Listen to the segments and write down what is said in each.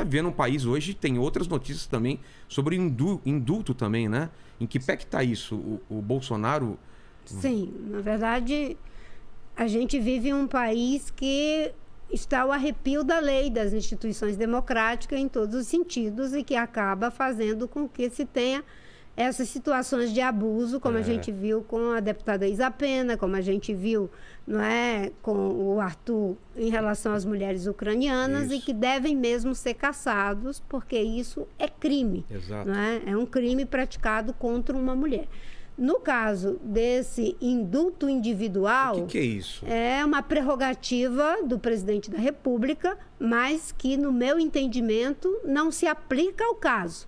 vivendo um país hoje, tem outras notícias também sobre indulto também, né? Em que pé que está isso? O Bolsonaro... Sim, na verdade, a gente vive em um país que está ao arrepio da lei, das instituições democráticas em todos os sentidos e que acaba fazendo com que se tenha essas situações de abuso, como a gente viu com a deputada Isa Pena, como a gente viu, não é, com o Arthur em relação às mulheres ucranianas, e que devem mesmo ser caçados, porque isso é crime. Exato. Não é? É um crime praticado contra uma mulher. No caso desse indulto individual... O que é isso? É uma prerrogativa do presidente da República, mas que, no meu entendimento, não se aplica ao caso.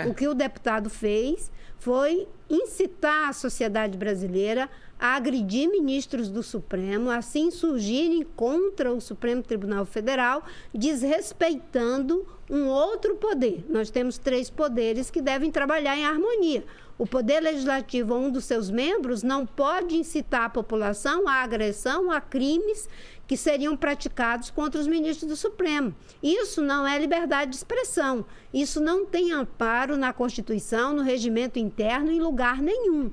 O que o deputado fez foi incitar a sociedade brasileira a agredir ministros do Supremo, a se insurgirem contra o Supremo Tribunal Federal, desrespeitando um outro poder. Nós temos 3 poderes que devem trabalhar em harmonia. O Poder Legislativo, um dos seus membros, não pode incitar a população à agressão, a crimes que seriam praticados contra os ministros do Supremo. Isso não é liberdade de expressão. Isso não tem amparo na Constituição, no regimento interno, em lugar nenhum.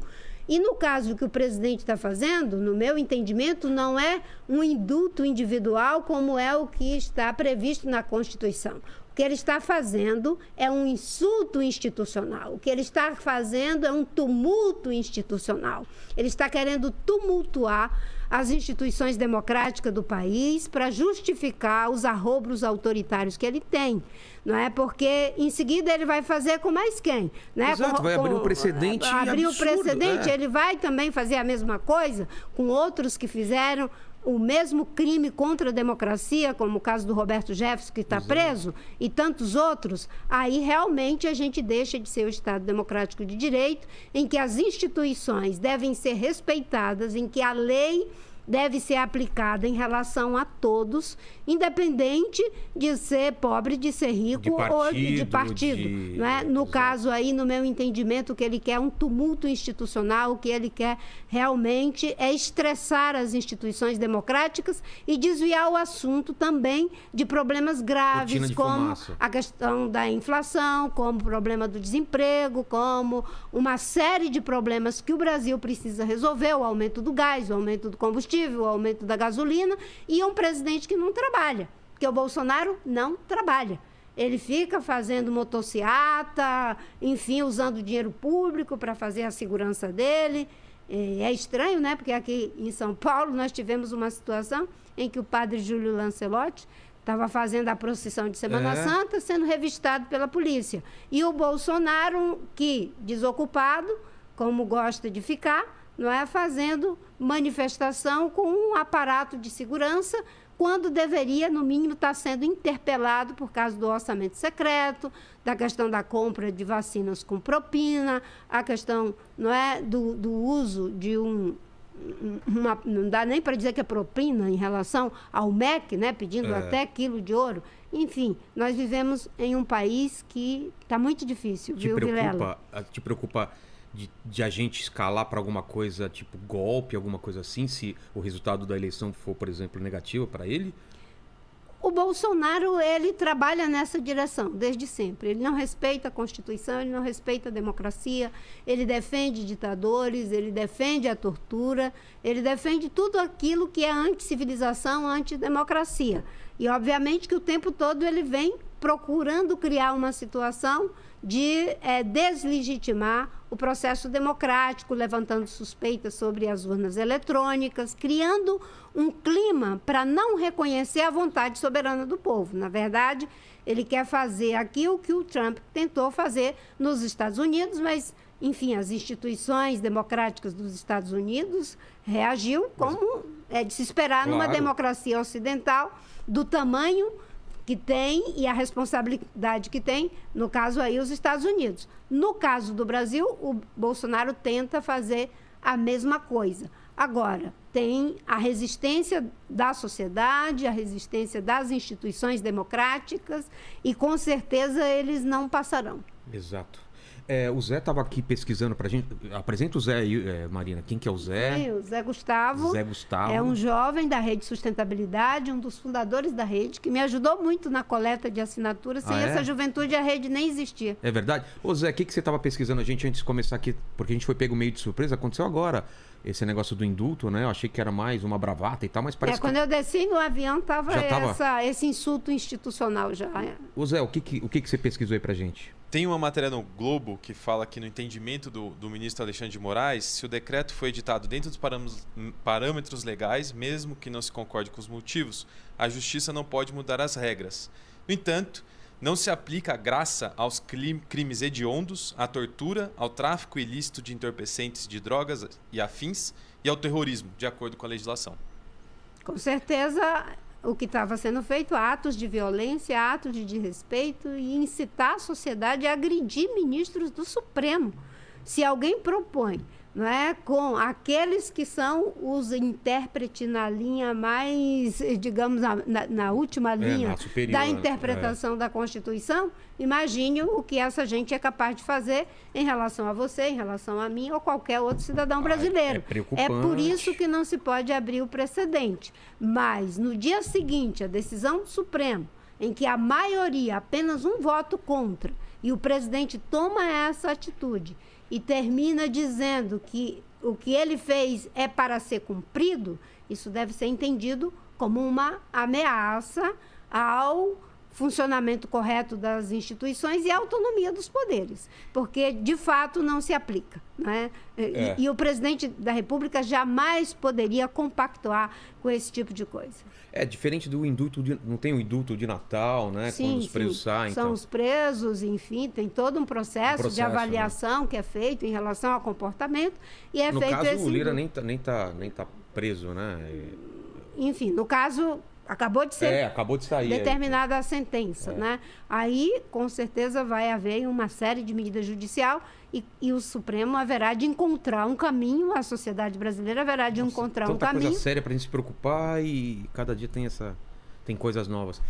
E no caso que o presidente está fazendo, no meu entendimento, não é um indulto individual como é o que está previsto na Constituição. O que ele está fazendo é um insulto institucional. O que ele está fazendo é um tumulto institucional. Ele está querendo tumultuar as instituições democráticas do país para justificar os arroubos autoritários que ele tem. Não é? Porque em seguida ele vai fazer com mais quem? Né? Exato, vai abrir um precedente abrir absurdo, o precedente, ele vai também fazer a mesma coisa com outros que fizeram o mesmo crime contra a democracia, como o caso do Roberto Jefferson, que está preso, e tantos outros. Aí realmente a gente deixa de ser o Estado democrático de direito, em que as instituições devem ser respeitadas, em que a lei deve ser aplicada em relação a todos, independente de ser pobre, de ser rico ou de partido. Não é? No caso aí, no meu entendimento, o que ele quer é um tumulto institucional, o que ele quer realmente é estressar as instituições democráticas e desviar o assunto também de problemas graves, como a questão da inflação, como o problema do desemprego, como uma série de problemas que o Brasil precisa resolver, o aumento do gás, o aumento do combustível, o aumento da gasolina, e um presidente que não trabalha, porque o Bolsonaro não trabalha. Ele fica fazendo motociata, enfim, usando dinheiro público para fazer a segurança dele. É estranho, né? Porque aqui em São Paulo nós tivemos uma situação em que o padre Júlio Lancelotti estava fazendo a procissão de Semana Santa, sendo revistado pela polícia. E o Bolsonaro, que desocupado, como gosta de ficar, não é, fazendo manifestação com um aparato de segurança, quando deveria, no mínimo, estar sendo interpelado por causa do orçamento secreto, da questão da compra de vacinas com propina, a questão, não é, do uso de não dá nem para dizer que é propina em relação ao MEC, né, pedindo até quilo de ouro. Enfim, nós vivemos em um país que está muito difícil, viu, Vilela? Te preocupa de a gente escalar para alguma coisa, tipo golpe, alguma coisa assim, se o resultado da eleição for, por exemplo, negativo para ele? O Bolsonaro, ele trabalha nessa direção, desde sempre. Ele não respeita a Constituição, ele não respeita a democracia, ele defende ditadores, ele defende a tortura, ele defende tudo aquilo que é anti-civilização, anti-democracia. E, obviamente, que o tempo todo ele vem procurando criar uma situação de deslegitimar o processo democrático, levantando suspeitas sobre as urnas eletrônicas, criando um clima para não reconhecer a vontade soberana do povo. Na verdade, ele quer fazer aquilo que o Trump tentou fazer nos Estados Unidos, mas, enfim, as instituições democráticas dos Estados Unidos reagiu como é de se esperar numa democracia ocidental do tamanho que tem e a responsabilidade que tem, no caso aí, os Estados Unidos. No caso do Brasil, o Bolsonaro tenta fazer a mesma coisa. Agora, tem a resistência da sociedade, a resistência das instituições democráticas e, com certeza, eles não passarão. Exato. O Zé estava aqui pesquisando pra gente. Apresenta o Zé aí, Marina. Quem que é o Zé? Sim, o Zé Gustavo. Zé Gustavo. É um jovem da Rede Sustentabilidade, um dos fundadores da rede, que me ajudou muito na coleta de assinaturas. Sem essa juventude, a rede nem existia. É verdade? Ô Zé, o que você estava pesquisando a gente antes de começar aqui? Porque a gente foi pego meio de surpresa. Aconteceu agora esse negócio do indulto, né? Eu achei que era mais uma bravata e tal, mas parece quando eu desci no avião, tava já tava esse insulto institucional já. Ô Zé, o que você pesquisou aí pra gente? Tem uma matéria no Globo que fala que, no entendimento do ministro Alexandre de Moraes, se o decreto foi editado dentro dos parâmetros legais, mesmo que não se concorde com os motivos, a justiça não pode mudar as regras. No entanto, não se aplica a graça aos crimes hediondos, à tortura, ao tráfico ilícito de entorpecentes de drogas e afins e ao terrorismo, de acordo com a legislação. Com certeza, o que estava sendo feito, atos de violência, atos de desrespeito e incitar a sociedade a agredir ministros do Supremo. Se alguém propõe, não é, com aqueles que são os intérpretes na linha mais, digamos, na última linha superior, da interpretação da Constituição, imagine o que essa gente é capaz de fazer em relação a você, em relação a mim ou qualquer outro cidadão brasileiro. É preocupante. É por isso que não se pode abrir o precedente. Mas, no dia seguinte, a decisão do Supremo, em que a maioria, apenas um voto contra, e o presidente toma essa atitude e termina dizendo que o que ele fez é para ser cumprido, isso deve ser entendido como uma ameaça ao funcionamento correto das instituições e à autonomia dos poderes, porque, de fato, não se aplica, né? E o presidente da República jamais poderia compactuar com esse tipo de coisa. Diferente do indulto, não tem o indulto de Natal, né? Sim, quando os presos saem. São os presos, enfim, tem todo um processo de avaliação, né, que é feito em relação ao comportamento e é no feito caso, esse o Lira indulto. nem tá preso, né? Enfim, no caso, acabou de ser acabou de sair determinada a sentença, né? Aí, com certeza, vai haver uma série de medidas judicial e o Supremo haverá de encontrar um caminho, a sociedade brasileira haverá de encontrar um caminho. Tanta coisa séria pra gente se preocupar e cada dia tem coisas novas.